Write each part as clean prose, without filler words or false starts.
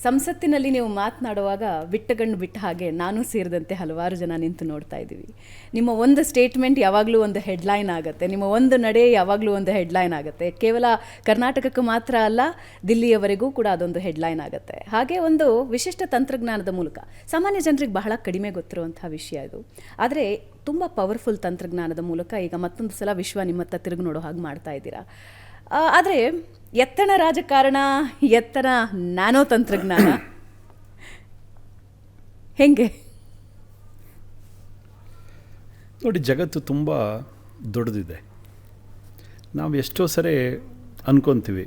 ಸಂಸತ್ತಿನಲ್ಲಿ ನೀವು ಮಾತನಾಡುವಾಗ ಬಿಟ್ಟಗಣ್ಣು ಬಿಟ್ಟ ಹಾಗೆ ನಾನು ಸೇರಿದಂತೆ ಹಲವಾರು ಜನ ನಿಂತು ನೋಡ್ತಾ ಇದ್ದೀವಿ. ನಿಮ್ಮ ಒಂದು ಸ್ಟೇಟ್ಮೆಂಟ್ ಯಾವಾಗಲೂ ಒಂದು ಹೆಡ್ಲೈನ್ ಆಗುತ್ತೆ, ನಿಮ್ಮ ಒಂದು ನಡೆ ಯಾವಾಗಲೂ ಒಂದು ಹೆಡ್ಲೈನ್ ಆಗುತ್ತೆ. ಕೇವಲ ಕರ್ನಾಟಕಕ್ಕೆ ಮಾತ್ರ ಅಲ್ಲ, ದಿಲ್ಲಿಯವರೆಗೂ ಕೂಡ ಅದೊಂದು ಹೆಡ್ಲೈನ್ ಆಗುತ್ತೆ. ಹಾಗೆ ಒಂದು ವಿಶಿಷ್ಟ ತಂತ್ರಜ್ಞಾನದ ಮೂಲಕ ಸಾಮಾನ್ಯ ಜನರಿಗೆ ಬಹಳ ಕಡಿಮೆ ಗೊತ್ತಿರುವಂಥ ವಿಷಯ ಇದು. ಆದರೆ ತುಂಬ ಪವರ್ಫುಲ್ ತಂತ್ರಜ್ಞಾನದ ಮೂಲಕ ಈಗ ಮತ್ತೊಂದು ಸಲ ವಿಶ್ವ ನಿಮ್ಮತ್ತ ತಿರುಗಿ ನೋಡೋ ಹಾಗೆ ಮಾಡ್ತಾ ಇದ್ದೀರಾ. ಆದರೆ ಎತ್ತನ ರಾಜಕಾರಣ, ಎತ್ತನ ನ್ಯಾನೋ ತಂತ್ರಜ್ಞಾನ ಹೆಂಗೆ ನೋಡಿ, ಜಗತ್ತು ತುಂಬ ದೊಡ್ಡದಿದೆ. ನಾವು ಎಷ್ಟೋ ಸರಿ ಅಂದ್ಕೊತೀವಿ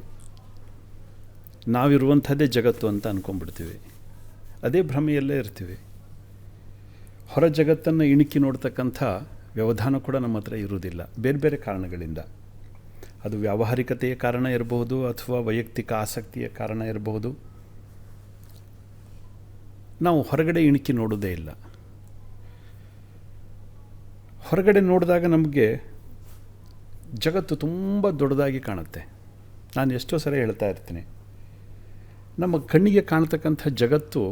ನಾವಿರುವಂಥದ್ದೇ ಜಗತ್ತು ಅಂತ ಅಂದ್ಕೊಂಡ್ಬಿಡ್ತೀವಿ. ಅದೇ ಭ್ರಮೆಯಲ್ಲೇ ಇರ್ತೀವಿ. ಹೊರ ಜಗತ್ತನ್ನು ಇಣುಕಿ ನೋಡ್ತಕ್ಕಂಥ ವ್ಯವಧಾನ ಕೂಡ ನಮ್ಮ ಹತ್ರ ಇರುವುದಿಲ್ಲ, ಬೇರೆ ಬೇರೆ ಕಾರಣಗಳಿಂದ. ಅದು ವ್ಯಾವಹಾರಿಕತೆಯ ಕಾರಣ ಇರಬಹುದು, ಅಥವಾ ವೈಯಕ್ತಿಕ ಆಸಕ್ತಿಯ ಕಾರಣ ಇರಬಹುದು. ನಾವು ಹೊರಗಡೆ ಇಣುಕಿ ನೋಡೋದೇ ಇಲ್ಲ. ಹೊರಗಡೆ ನೋಡಿದಾಗ ನಮಗೆ ಜಗತ್ತು ತುಂಬ ದೊಡ್ಡದಾಗಿ ಕಾಣುತ್ತೆ. ನಾನು ಎಷ್ಟೋ ಸರಿ ಹೇಳ್ತಾ ಇರ್ತೀನಿ, ನಮ್ಮ ಕಣ್ಣಿಗೆ ಕಾಣ್ತಕ್ಕಂಥ ಜಗತ್ತು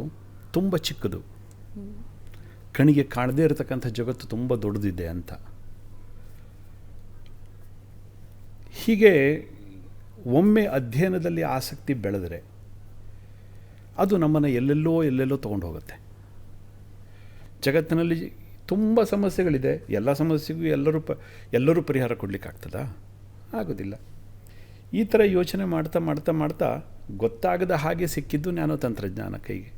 ತುಂಬ ಚಿಕ್ಕದು, ಕಣ್ಣಿಗೆ ಕಾಣದೇ ಇರತಕ್ಕಂಥ ಜಗತ್ತು ತುಂಬ ದೊಡ್ಡದಿದೆ ಅಂತ. ಹೀಗೆ ಒಮ್ಮೆ ಅಧ್ಯಯನದಲ್ಲಿ ಆಸಕ್ತಿ ಬೆಳೆದರೆ ಅದು ನಮ್ಮನ್ನು ಎಲ್ಲೆಲ್ಲೋ ತೊಗೊಂಡು ಹೋಗುತ್ತೆ. ಜಗತ್ತಿನಲ್ಲಿ ತುಂಬ ಸಮಸ್ಯೆಗಳಿದೆ, ಎಲ್ಲ ಸಮಸ್ಯೆಗೂ ಎಲ್ಲರೂ ಪರಿಹಾರ ಕೊಡಲಿಕ್ಕಾಗ್ತದಾ? ಆಗೋದಿಲ್ಲ. ಈ ಥರ ಯೋಚನೆ ಮಾಡ್ತಾ ಗೊತ್ತಾಗದ ಹಾಗೆ ಸಿಕ್ಕಿದ್ದು ನ್ಯಾನೋ ತಂತ್ರಜ್ಞಾನ ಕೈಗೆ.